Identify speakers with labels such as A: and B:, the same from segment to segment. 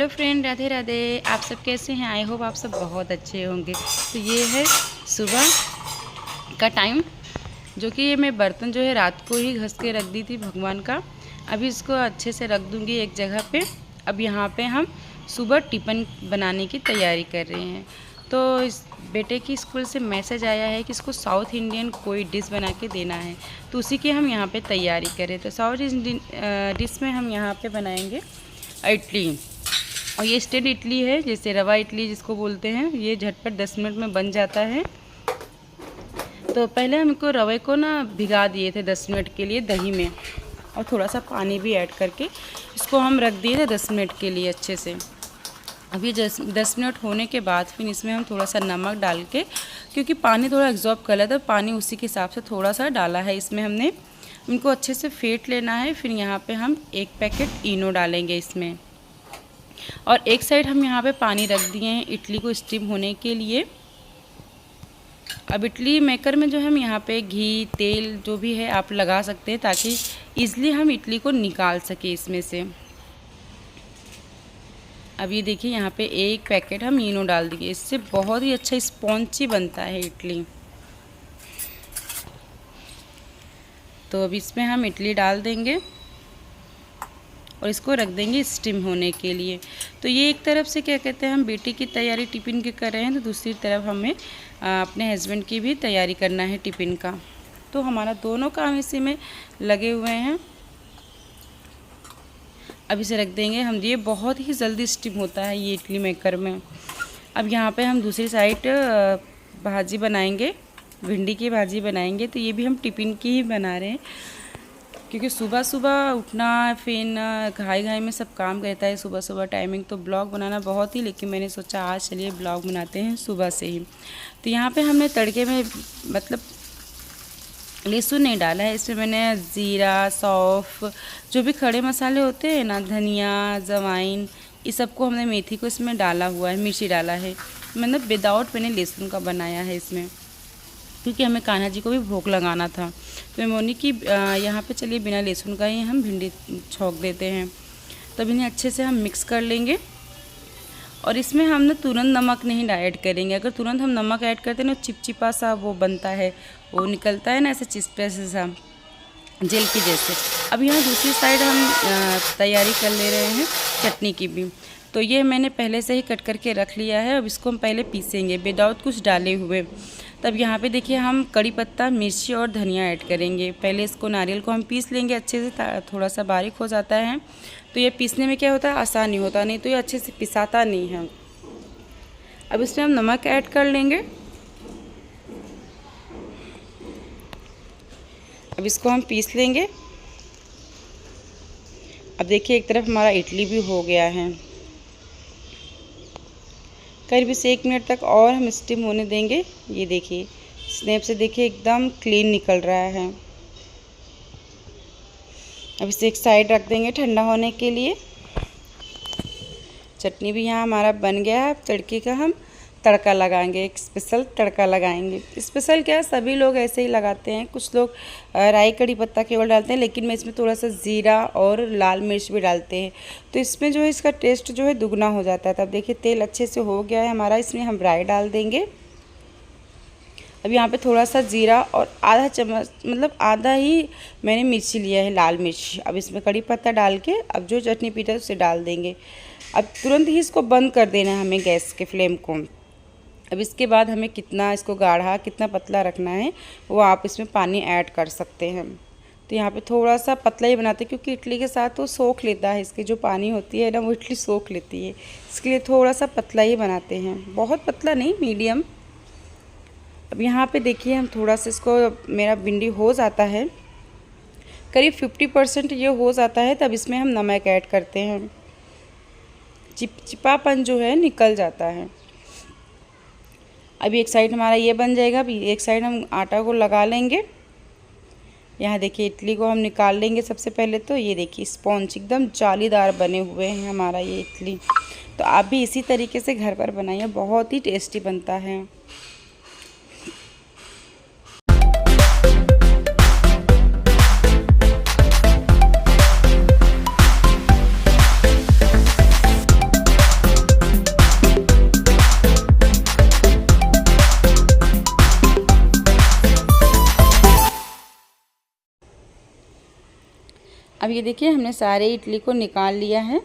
A: Hello friend, Radhe Radhe. आप सब कैसे हैं? आई होप आप सब बहुत अच्छे होंगे। तो ये है सुबह का टाइम, जो कि ये मैं बर्तन जो है रात को ही घस के रख दी थी भगवान का। अभी इसको अच्छे से रख दूँगी एक जगह पे। अब यहाँ पे हम सुबह टिफ़िन बनाने की तैयारी कर रहे हैं। तो इस बेटे की स्कूल से मैसेज आया है कि इसको साउथ इंडियन कोई डिश बना के देना है, तो उसी की हम यहाँ पे तैयारी करें। तो साउथ इंडियन डिश में हम यहाँ पे बनाएंगे इडली। और ये स्टेट इडली है, जैसे रवा इडली जिसको बोलते हैं। ये झटपट 10 मिनट में बन जाता है। तो पहले हमको रवे को ना भिगा दिए थे 10 मिनट के लिए दही में, और थोड़ा सा पानी भी ऐड करके इसको हम रख दिए थे 10 मिनट के लिए अच्छे से। अभी 10 मिनट होने के बाद फिर इसमें हम थोड़ा सा नमक डाल के, क्योंकि पानी थोड़ा एब्जॉर्ब कर लेता है, पानी उसी के हिसाब से थोड़ा सा डाला है इसमें हमने। इनको अच्छे से फेंट लेना है। फिर यहाँ पे हम 1 पैकेट इनो डालेंगे इसमें, और एक साइड हम यहाँ पे पानी रख दिए हैं इडली को स्टीम होने के लिए। अब इडली मेकर में जो हम यहाँ पे घी तेल जो भी है आप लगा सकते हैं, ताकि ईज़िली हम इडली को निकाल सके इसमें से। अब ये देखिए यहाँ पे 1 पैकेट हम इनो डाल दिए। इससे बहुत ही अच्छा स्पॉन्जी बनता है इडली। तो अब इसमें हम इडली डाल देंगे और इसको रख देंगे स्टीम होने के लिए। तो ये एक तरफ से क्या कहते हैं, हम बेटी की तैयारी टिफ़िन की कर रहे हैं, तो दूसरी तरफ हमें अपने हस्बैंड की भी तैयारी करना है टिफ़िन का। तो हमारा दोनों काम इसी में लगे हुए हैं। अब इसे रख देंगे हम। ये बहुत ही जल्दी स्टीम होता है ये इडली मेकर में। अब यहाँ पे हम दूसरी साइड भाजी बनाएंगे, भिंडी की भाजी बनाएंगे। तो ये भी हम टिफ़िन की ही बना रहे हैं, क्योंकि सुबह सुबह उठना, फिर घाई घाई में सब काम रहता है सुबह सुबह टाइमिंग, तो ब्लॉग बनाना बहुत ही, लेकिन मैंने सोचा आज चलिए ब्लॉग बनाते हैं सुबह से ही। तो यहाँ पे हमने तड़के में मतलब लहसुन नहीं डाला है इसमें। मैंने ज़ीरा, सौंफ, जो भी खड़े मसाले होते हैं ना, धनिया, अजवाइन, इस सबको हमने, मेथी को इसमें डाला हुआ है, मिर्ची डाला है। मतलब विदाउट मैंने लहसुन का बनाया है इसमें, क्योंकि हमें कान्हा जी को भी भोग लगाना था। तो मैं बोली कि यहाँ पे चलिए बिना लहसुन का ही हम भिंडी छौंक देते हैं। तब इन्हें अच्छे से हम मिक्स कर लेंगे। और इसमें हम ना तुरंत नमक नहीं ऐड करेंगे। अगर तुरंत हम नमक ऐड करते हैं ना, चिपचिपा सा वो बनता है, वो निकलता है ना ऐसे चिपचिपा सा जेल की जैसे। अब यहाँ दूसरी साइड हम तैयारी कर ले रहे हैं चटनी की भी। तो ये मैंने पहले से ही कट करके रख लिया है। अब इसको हम पहले पीसेंगे विदाउट कुछ डाले हुए। तब यहाँ पे देखिए हम कड़ी पत्ता, मिर्ची और धनिया ऐड करेंगे। पहले इसको नारियल को हम पीस लेंगे अच्छे से, थोड़ा सा बारीक हो जाता है। तो ये पीसने में क्या होता है, आसानी होता, नहीं तो ये अच्छे से पिसाता नहीं है। अब इसमें हम नमक ऐड कर लेंगे। अब इसको हम पीस लेंगे। अब देखिए एक तरफ हमारा इडली भी हो गया है। करीब इसे 1 मिनट तक और हम स्टीम होने देंगे। ये देखिए स्नैप से देखिए एकदम क्लीन निकल रहा है। अब इसे एक साइड रख देंगे ठंडा होने के लिए। चटनी भी यहाँ हमारा बन गया है। अब तड़के का हम तड़का लगाएंगे, एक स्पेशल तड़का लगाएंगे। स्पेशल क्या, सभी लोग ऐसे ही लगाते हैं। कुछ लोग राई कड़ी पत्ता केवल डालते हैं, लेकिन मैं इसमें थोड़ा सा ज़ीरा और लाल मिर्च भी डालते हैं। तो इसमें जो है इसका टेस्ट जो है दुगना हो जाता है। तब देखिए तेल अच्छे से हो गया है हमारा। इसमें हम राई डाल देंगे। अब यहाँ पे थोड़ा सा ज़ीरा और आधा चम्मच, मतलब आधा ही मैंने मिर्ची लिया है, लाल मिर्च। अब इसमें कड़ी पत्ता डाल के अब जो चटनी पीटा है उसे डाल देंगे। अब तुरंत ही इसको बंद कर देना है हमें गैस के फ्लेम को। अब इसके बाद हमें कितना इसको गाढ़ा, कितना पतला रखना है वो आप इसमें पानी ऐड कर सकते हैं। तो यहाँ पे थोड़ा सा पतला ही बनाते हैं, क्योंकि इडली के साथ वो सोख लेता है, इसकी जो पानी होती है ना वो इडली सोख लेती है। इसके लिए थोड़ा सा पतला ही बनाते हैं, बहुत पतला नहीं, मीडियम। अब यहाँ पे देखिए हम थोड़ा सा इसको, मेरा भिंडी हो जाता है करीब 50% ये हो जाता है। तब इसमें हम नमक ऐड करते हैं, चिपचिपापन जो है निकल जाता है। अभी एक साइड हमारा ये बन जाएगा। अभी एक साइड हम आटा को लगा लेंगे। यहाँ देखिए इडली को हम निकाल लेंगे सबसे पहले। तो ये देखिए स्पॉन्ज एकदम जालीदार बने हुए हैं हमारा ये इडली। तो आप भी इसी तरीके से घर पर बनाइए, बहुत ही टेस्टी बनता है। अब ये देखिए हमने सारे इडली को निकाल लिया है।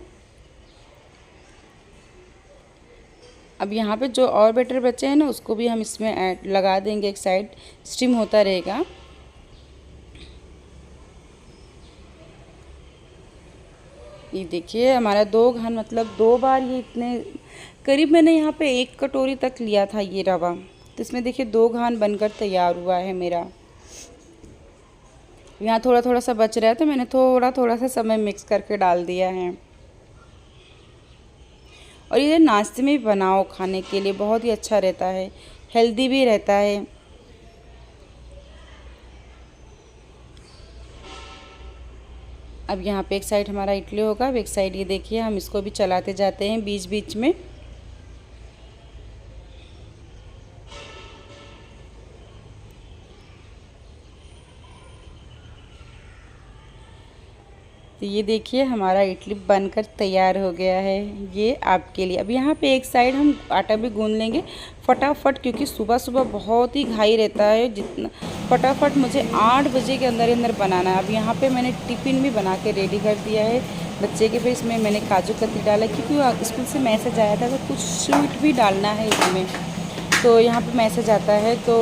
A: अब यहाँ पे जो और बैटर बचे हैं ना उसको भी हम इसमें ऐड लगा देंगे, एक साइड स्टीम होता रहेगा। ये देखिए हमारा 2 घान मतलब 2 बार ये इतने करीब मैंने यहाँ पे 1 कटोरी तक लिया था ये रवा, तो इसमें देखिए 2 घान बनकर तैयार हुआ है मेरा। यहाँ थोड़ा थोड़ा सा बच रहा है तो मैंने थोड़ा थोड़ा सा समय मिक्स करके डाल दिया है। और ये नाश्ते में भी बनाओ, खाने के लिए बहुत ही अच्छा रहता है, हेल्दी भी रहता है। अब यहाँ पे एक साइड हमारा इडली होगा, अब एक साइड ये देखिए हम इसको भी चलाते जाते हैं बीच बीच में। तो ये देखिए हमारा इडली बनकर तैयार हो गया है, ये आपके लिए। अब यहाँ पे एक साइड हम आटा भी गूंद लेंगे फटाफट, क्योंकि सुबह सुबह बहुत ही घाई रहता है। जितना फटाफट मुझे 8 बजे के अंदर अंदर बनाना है। अब यहाँ पे मैंने टिफ़िन भी बना के रेडी कर दिया है बच्चे के। फिर इसमें मैंने काजू कतली डाला, क्योंकि स्कूल से मैसेज आया था तो कुछ स्वीट भी डालना है इसमें। तो यहाँ पर मैसेज आता है तो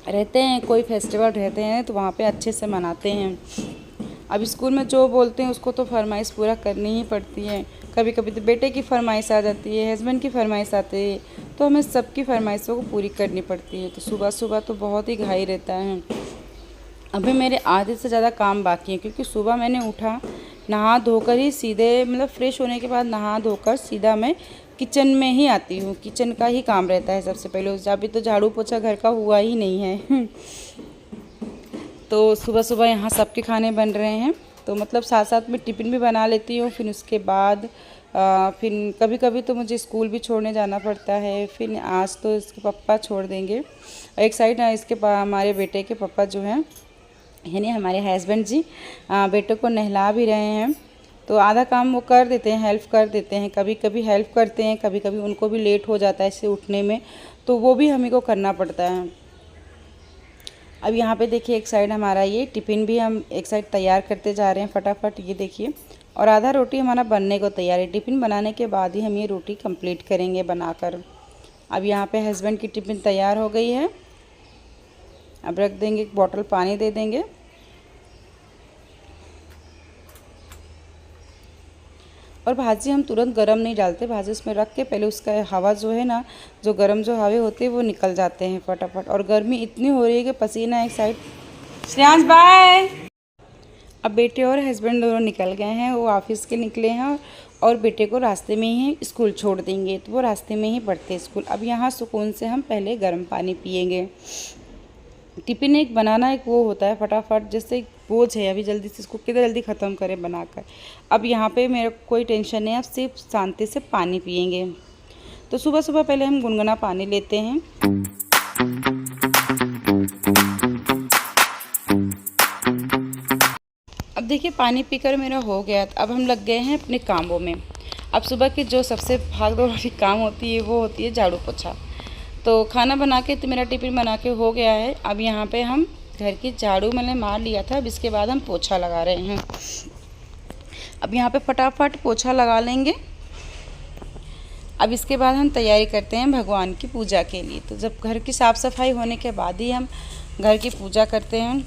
A: रहते हैं, कोई फेस्टिवल रहते हैं तो वहाँ पर अच्छे से मनाते हैं। अब स्कूल में जो बोलते हैं उसको तो फरमाइश पूरा करनी ही पड़ती है। कभी कभी तो बेटे की फरमाइश आ जाती है, हस्बैंड की फरमाइश आती है, तो हमें सबकी फरमाइशों को पूरी करनी पड़ती है। तो सुबह सुबह तो बहुत ही घाई रहता है। अभी मेरे आधे से ज़्यादा काम बाकी है, क्योंकि सुबह मैंने उठा, नहा धोकर ही सीधे मतलब फ़्रेश होने के बाद नहा धोकर सीधा मैं किचन में ही आती हूँ। किचन का ही काम रहता है सबसे पहले। अभी तो झाड़ू पोछा घर का हुआ ही नहीं है। तो सुबह सुबह यहाँ सबके खाने बन रहे हैं, तो मतलब साथ साथ में टिफ़िन भी बना लेती हूँ। फिर उसके बाद फिर कभी कभी तो मुझे स्कूल भी छोड़ने जाना पड़ता है। फिर आज तो इसके पापा छोड़ देंगे। एक साइड इसके हमारे बेटे के पापा जो हैं यानी हमारे हस्बैंड जी बेटे को नहला भी रहे हैं, तो आधा काम वो कर देते हैं, हेल्प कर देते हैं। कभी कभी हेल्प करते हैं, कभी कभी उनको भी लेट हो जाता है इससे उठने में, तो वो भी हमें को करना पड़ता है। अब यहाँ पे देखिए एक साइड हमारा ये टिफ़िन भी हम एक साइड तैयार करते जा रहे हैं फटाफट, ये देखिए। और आधा रोटी हमारा बनने को तैयार है। टिफ़िन बनाने के बाद ही हम ये रोटी कंप्लीट करेंगे बनाकर। अब यहाँ पे हस्बैंड की टिफ़िन तैयार हो गई है। अब रख देंगे, एक बॉटल पानी दे देंगे। और भाजी हम तुरंत गरम नहीं डालते, भाजी उसमें रख के पहले उसका हवा जो है ना, जो गरम जो हवा होते हैं वो निकल जाते हैं फटाफट। और गर्मी इतनी हो रही है कि पसीना एक साइड। श्रेयांश बाय। अब बेटे और हस्बैंड दोनों निकल गए हैं, वो ऑफिस के निकले हैं और बेटे को रास्ते में ही स्कूल छोड़ देंगे, तो वो रास्ते में ही पढ़ते स्कूल। अब यहाँ सुकून से हम पहले गर्म पानी पियेंगे। टिफ़िन एक बनाना एक वो होता है फटाफट, जैसे बोझ है, अभी जल्दी से इसको कितना जल्दी ख़त्म करें बनाकर। अब यहाँ पे मेरा कोई टेंशन नहीं है, अब सिर्फ शांति से पानी पियेंगे। तो सुबह सुबह पहले हम गुनगुना पानी लेते हैं। अब देखिए पानी पीकर मेरा हो गया, अब हम लग गए हैं अपने कामों में। अब सुबह की जो सबसे भाग दौड़ वाली काम होती है वो होती है झाड़ू पोछा। तो खाना बना के तो मेरा टिफ़िन बना के हो गया है। अब यहाँ पे हम घर की झाड़ू मैंने मार लिया था, अब इसके बाद हम पोछा लगा रहे हैं। अब यहाँ पे फटाफट पोछा लगा लेंगे। अब इसके बाद हम तैयारी करते हैं भगवान की पूजा के लिए। तो जब घर की साफ़ सफाई होने के बाद ही हम घर की पूजा करते हैं।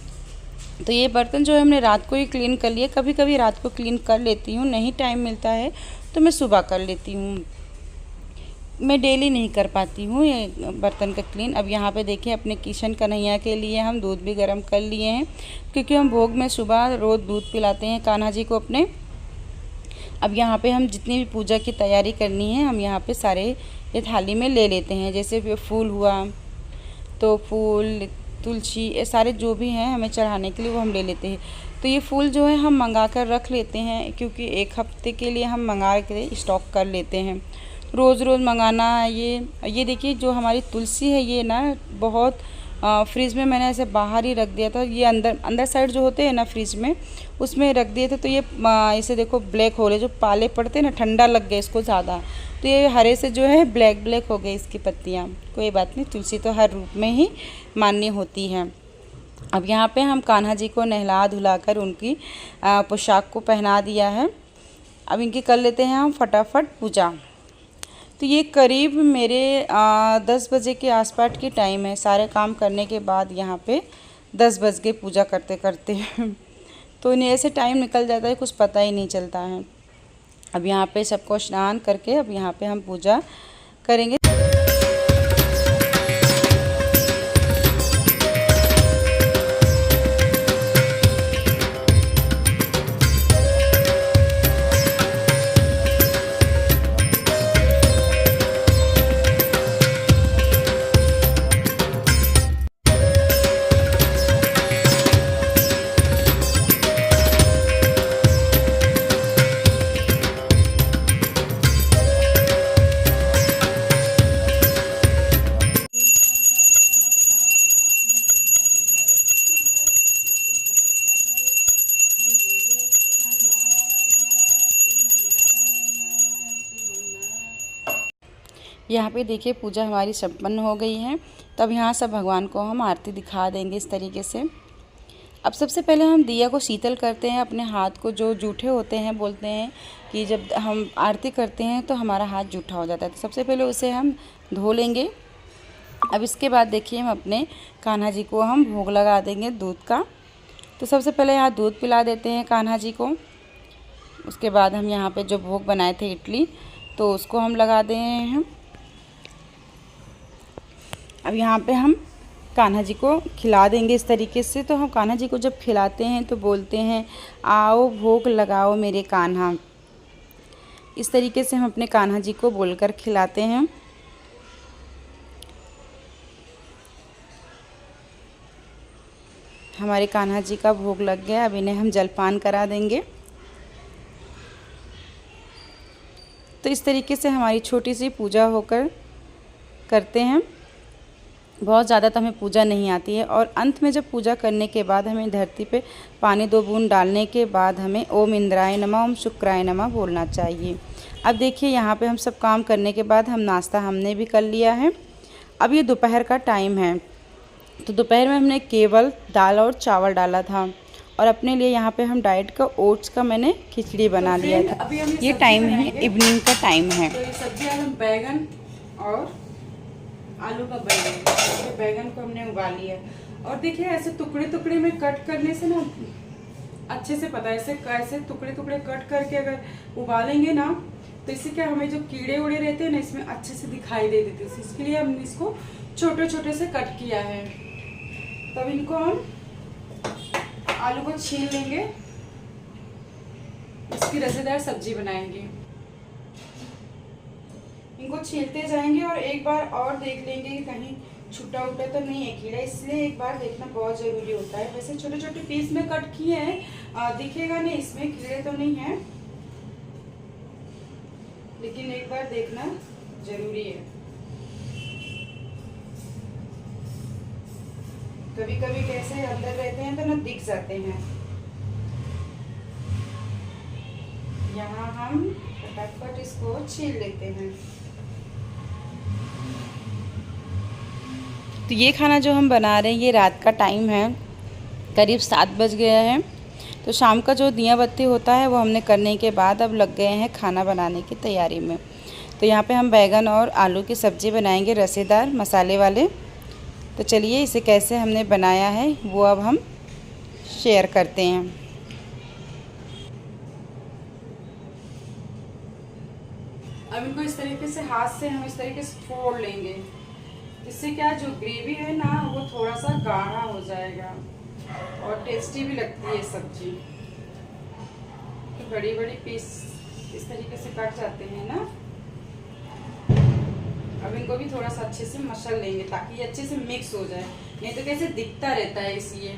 A: तो ये बर्तन जो है हमने रात को ही क्लीन कर लिए, कभी कभी रात को क्लीन कर लेती हूँ, नहीं टाइम मिलता है तो मैं सुबह कर लेती हूँ। मैं डेली नहीं कर पाती हूँ ये बर्तन का क्लीन। अब यहाँ पे देखिए अपने किशन कन्हैया के लिए हम दूध भी गर्म कर लिए हैं, क्योंकि हम भोग में सुबह रोज़ दूध पिलाते हैं कान्हा जी को अपने। अब यहाँ पे हम जितनी भी पूजा की तैयारी करनी है हम यहाँ पे सारे ये थाली में ले लेते हैं। जैसे फूल हुआ तो फूल, तुलसी, ये सारे जो भी हैं हमें चढ़ाने के लिए वो हम ले लेते हैं। तो ये फूल जो है हम मंगा कर रख लेते हैं, क्योंकि 1 हफ्ते के लिए हम मंगा के स्टॉक कर लेते हैं। रोज़ रोज़ मंगाना ये देखिए जो हमारी तुलसी है ये ना बहुत फ्रिज में मैंने ऐसे बाहर ही रख दिया था। ये अंदर साइड जो होते हैं ना फ्रिज में उसमें रख दिए थे, तो ये इसे देखो ब्लैक हो रहे, जो पाले पड़ते हैं ना, ठंडा लग गया इसको ज़्यादा, तो ये हरे से जो है ब्लैक हो गई इसकी पत्तियाँ। कोई बात नहीं, तुलसी तो हर रूप में ही मान्य होती है। अब यहाँ पे हम कान्हा जी को नहला धुलाकर उनकी पोशाक को पहना दिया है। अब इनकी कर लेते हैं हम फटाफट पूजा। तो ये करीब मेरे 10 बजे के आसपास की टाइम है। सारे काम करने के बाद यहाँ पे 10 बज गए पूजा करते करते तो इन्हें ऐसे टाइम निकल जाता है, कुछ पता ही नहीं चलता है। अब यहाँ पे सबको स्नान करके अब यहाँ पे हम पूजा करेंगे। यहाँ पे देखिए पूजा हमारी संपन्न हो गई है। तब यहाँ सब भगवान को हम आरती दिखा देंगे इस तरीके से। अब सबसे पहले हम दिया को शीतल करते हैं। अपने हाथ को, जो जूठे होते हैं, बोलते हैं कि जब हम आरती करते हैं तो हमारा हाथ जूठा हो जाता है, तो सबसे पहले उसे हम धो लेंगे। अब इसके बाद देखिए हम अपने कान्हा जी को हम भोग लगा देंगे दूध का। तो सबसे पहले यहाँ दूध पिला देते हैं कान्हा जी को। उसके बाद हम यहाँ पे जो भोग बनाए थे इडली, तो उसको हम लगा दे रहे हैं। अब यहाँ पे हम कान्हा जी को खिला देंगे इस तरीके से। तो हम कान्हा जी को जब खिलाते हैं तो बोलते हैं, आओ भोग लगाओ मेरे कान्हा। इस तरीके से हम अपने कान्हा जी को बोलकर खिलाते हैं। हमारे कान्हा जी का भोग लग गया। अब इन्हें हम जलपान करा देंगे। तो इस तरीके से हमारी छोटी सी पूजा होकर करते हैं। बहुत ज़्यादा तो हमें पूजा नहीं आती है। और अंत में जब पूजा करने के बाद हमें धरती पे पानी 2 बूंद डालने के बाद हमें ओम इंद्राय नमः, ओम शुक्राय नमः बोलना चाहिए। अब देखिए यहाँ पे हम सब काम करने के बाद हम नाश्ता हमने भी कर लिया है। अब ये दोपहर का टाइम है। तो दोपहर में हमने केवल दाल और चावल डाला था। और अपने लिए यहाँ पे हम डाइट का ओट्स का मैंने खिचड़ी बना लिया था। ये टाइम है, इवनिंग का टाइम है।
B: तो ये सब्जी हम बैगन और आलू का बैगन को हमने उबाल लिया। और देखिए ऐसे टुकड़े टुकड़े में कट करने से ना अच्छे से पता है, ऐसे कैसे टुकड़े टुकड़े कट करके अगर उबालेंगे ना, तो इससे क्या हमें जो कीड़े उड़े रहते हैं ना इसमें अच्छे से दिखाई दे देते हैं। इसके लिए हमने इसको छोटे छोटे से कट किया है। तब इनको हम आलू को छील लेंगे, इसकी रसेदार सब्जी बनाएंगे। इनको छीलते जाएंगे और एक बार और देख लेंगे कि कहीं छूटा उटा तो नहीं है कीड़ा, इसलिए एक बार देखना बहुत ज़रूरी होता है। वैसे छोटे छोटे पीस में कट किए हैं, दिखेगा नहीं इसमें कीड़े तो नहीं है, लेकिन एक बार देखना जरूरी है। कभी कभी कैसे अंदर रहते हैं तो ना दिख जाते हैं। यहाँ हम फटाफट इसको छील लेते हैं।
A: तो ये खाना जो हम बना रहे हैं ये रात का टाइम है, करीब 7 बज गया है। तो शाम का जो दिया बत्ती होता है वो हमने करने के बाद अब लग गए हैं खाना बनाने की तैयारी में। तो यहाँ पे हम बैगन और आलू की सब्ज़ी बनाएंगे, रसेदार मसाले वाले। तो चलिए इसे कैसे हमने बनाया है वो अब हम शेयर करते हैं।
B: अब इनको इस तरीके से हाथ से हम इस तरीके से फोड़ लेंगे। इससे क्या जो ग्रेवी है ना वो थोड़ा सा गाढ़ा हो जाएगा और टेस्टी भी लगती है सब्जी। तो बड़ी बड़ी पीस इस तरीके से कट जाते हैं ना। अब इनको भी थोड़ा सा अच्छे से मसल लेंगे ताकि ये अच्छे से मिक्स हो जाए, नहीं तो कैसे दिखता रहता है इसलिए।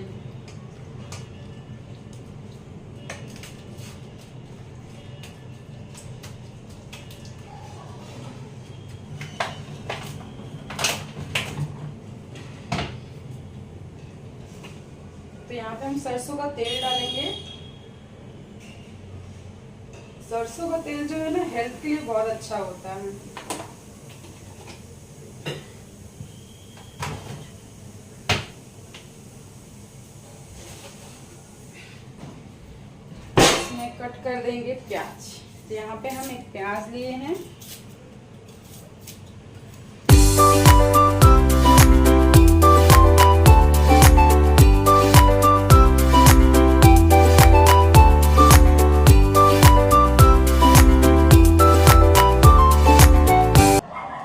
B: तो यहाँ पे हम सरसों का तेल डालेंगे। सरसों का तेल जो है ना हेल्थ के लिए बहुत अच्छा होता है। देंगे प्याज। तो यहाँ पे हम एक प्याज लिए हैं।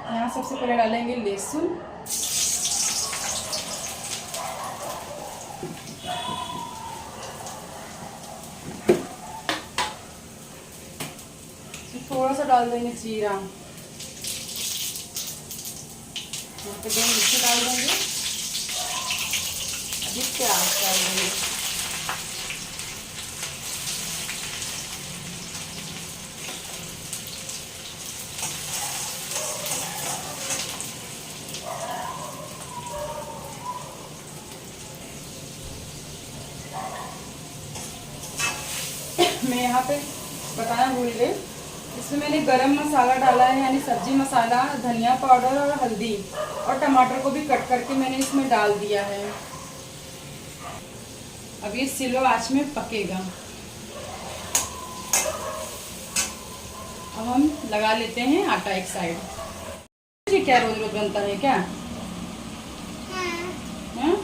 B: यहाँ सबसे पहले डालेंगे लहसुन, थोड़ा सा डाल देंगे जीरा, यहाँ पे 2 मिर्ची डाल देंगे, अभी प्याज डाल देंगे। मैं यहाँ पे बताना भूल गई, इसमें मैंने गरम मसाला डाला है, यानी सब्जी मसाला, धनिया पाउडर और हल्दी, और टमाटर को भी कट करके मैंने इसमें डाल दिया है। अब ये स्लो आंच में पकेगा। अब हम लगा लेते हैं आटा एक साइड। ये क्या रोज रोज बनता है क्या? हाँ?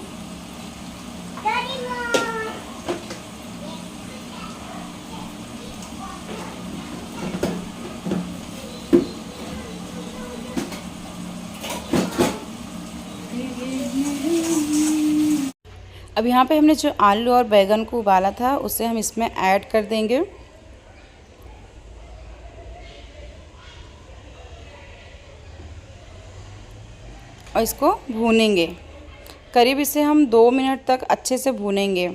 A: अब यहाँ पे हमने जो आलू और बैगन को उबाला था उसे हम इसमें ऐड कर देंगे। और इसको भूनेंगे, करीब इसे हम 2 मिनट तक अच्छे से भूनेंगे।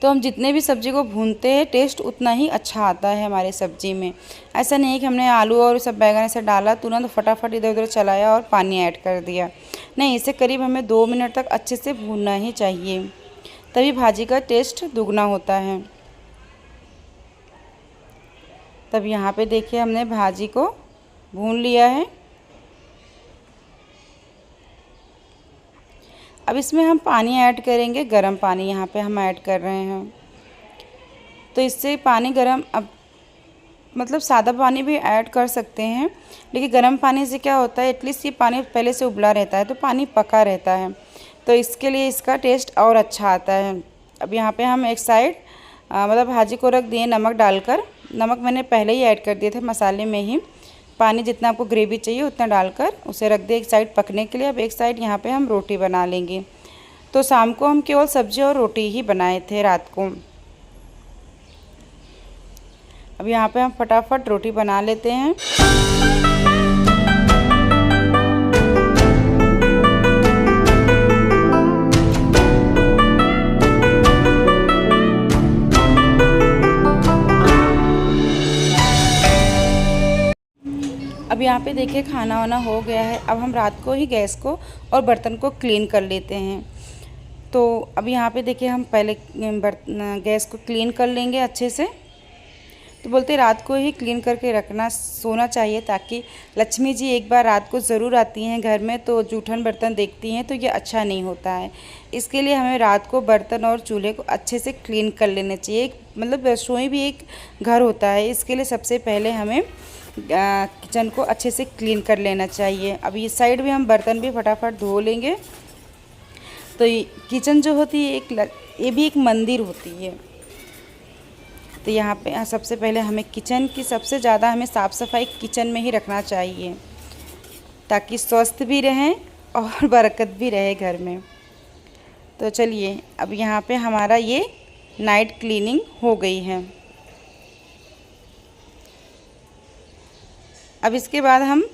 A: तो हम जितने भी सब्ज़ी को भूनते हैं टेस्ट उतना ही अच्छा आता है हमारे सब्ज़ी में। ऐसा नहीं है कि हमने आलू और सब बैगन ऐसे डाला तुरंत फटाफट इधर उधर चलाया और पानी ऐड कर दिया। नहीं, इसे करीब हमें 2 मिनट तक अच्छे से भूनना ही चाहिए, तभी भाजी का टेस्ट दुगना होता है। तब यहाँ पे देखिए हमने भाजी को भून लिया है। अब इसमें हम पानी ऐड करेंगे, गरम पानी यहाँ पे हम ऐड कर रहे हैं। तो इससे पानी गरम, अब मतलब सादा पानी भी ऐड कर सकते हैं, लेकिन गर्म पानी से क्या होता है, एटलीस्ट ये पानी पहले से उबला रहता है तो पानी पका रहता है, तो इसके लिए इसका टेस्ट और अच्छा आता है। अब यहाँ पे हम एक साइड मतलब भाजी को रख दिए नमक डालकर। नमक मैंने पहले ही ऐड कर दिए थे मसाले में ही। पानी जितना आपको ग्रेवी चाहिए उतना डालकर उसे रख दिए एक साइड पकने के लिए। अब एक साइड यहाँ पे हम रोटी बना लेंगे। तो शाम को हम केवल सब्ज़ी और रोटी ही बनाए थे रात को। अब यहाँ पे हम फटाफट रोटी बना लेते हैं। अब यहाँ पे देखिए खाना वाना हो गया है। अब हम रात को ही गैस को और बर्तन को क्लीन कर लेते हैं। तो अब यहाँ पे देखिए हम पहले गैस को क्लीन कर लेंगे अच्छे से। तो बोलते रात को ही क्लीन करके रखना, सोना चाहिए, ताकि लक्ष्मी जी एक बार रात को ज़रूर आती हैं घर में, तो जूठन बर्तन देखती हैं तो ये अच्छा नहीं होता है। इसके लिए हमें रात को बर्तन और चूल्हे को अच्छे से क्लीन कर लेने चाहिए। मतलब रसोई भी एक घर होता है, इसके लिए सबसे पहले हमें किचन को अच्छे से क्लीन कर लेना चाहिए। अब इस साइड भी हम बर्तन भी फटाफट धो लेंगे। तो किचन जो होती है ये भी एक मंदिर होती है। तो यहाँ पे सबसे पहले हमें किचन की सबसे ज़्यादा हमें साफ़ सफाई किचन में ही रखना चाहिए, ताकि स्वस्थ भी रहें और बरकत भी रहे घर में। तो चलिए अब यहाँ पे हमारा ये नाइट क्लीनिंग हो गई है। अब इसके बाद हम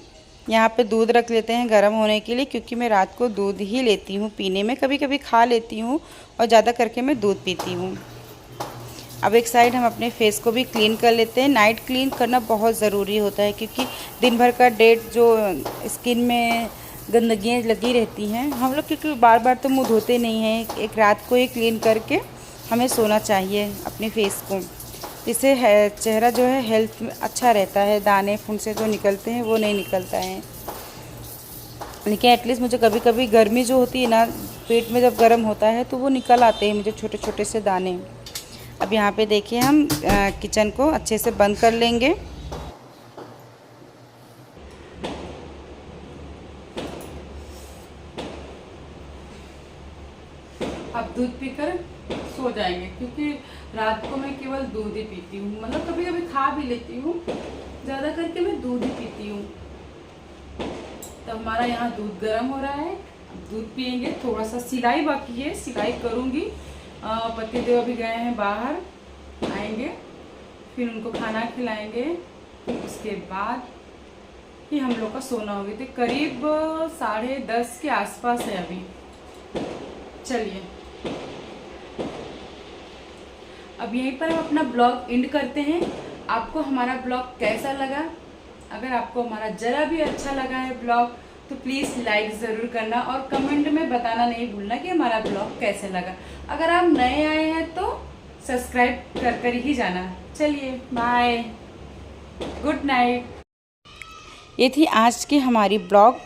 A: यहाँ पे दूध रख लेते हैं गर्म होने के लिए, क्योंकि मैं रात को दूध ही लेती हूँ पीने में। कभी कभी खा लेती हूँ और ज़्यादा करके मैं दूध पीती हूँ। अब एक साइड हम अपने फेस को भी क्लीन कर लेते हैं। नाइट क्लीन करना बहुत ज़रूरी होता है, क्योंकि दिन भर का डेट जो स्किन में गंदगियाँ लगी रहती हैं, हम लोग क्योंकि बार बार तो मुँह धोते नहीं हैं, एक रात को ही क्लीन करके हमें सोना चाहिए अपने फेस को। इससे चेहरा जो है हेल्थ में अच्छा रहता है, दाने फुंसे जो निकलते हैं वो नहीं निकलता है। लेकिन एटलीस्ट मुझे कभी कभी गर्मी जो होती है ना, पेट में जब गर्म होता है तो वो निकल आते हैं मुझे छोटे छोटे से दाने। अब यहाँ पे देखिए हम किचन को अच्छे से बंद कर लेंगे।
B: अब दूध पीकर सो जाएंगे, क्योंकि रात को मैं केवल दूध ही पीती हूँ। मतलब कभी कभी खा भी लेती हूँ, ज़्यादा करके मैं दूध ही पीती हूँ। तो हमारा यहाँ दूध गर्म हो रहा है, दूध पियेंगे। थोड़ा सा सिलाई बाकी है, सिलाई करूँगी। पतिदेव अभी गए हैं बाहर, आएंगे फिर उनको खाना खिलाएंगे। उसके बाद ही हम लोग का सोना होगी। तो करीब 10:30 के आसपास है अभी। चलिए अब यहीं पर हम अपना ब्लॉग एंड करते हैं। आपको हमारा ब्लॉग कैसा लगा? अगर आपको हमारा ज़रा भी अच्छा लगा है ब्लॉग तो प्लीज़ लाइक ज़रूर करना और कमेंट में बताना नहीं भूलना कि हमारा ब्लॉग कैसे लगा। अगर आप नए आए हैं तो सब्सक्राइब कर ही जाना। चलिए बाय, गुड नाइट।
A: ये थी आज की हमारी ब्लॉग।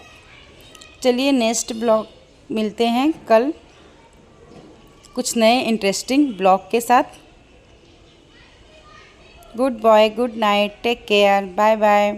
A: चलिए नेक्स्ट ब्लॉग मिलते हैं कल कुछ नए इंटरेस्टिंग ब्लॉग के साथ। Goodbye, good night, take care, bye bye.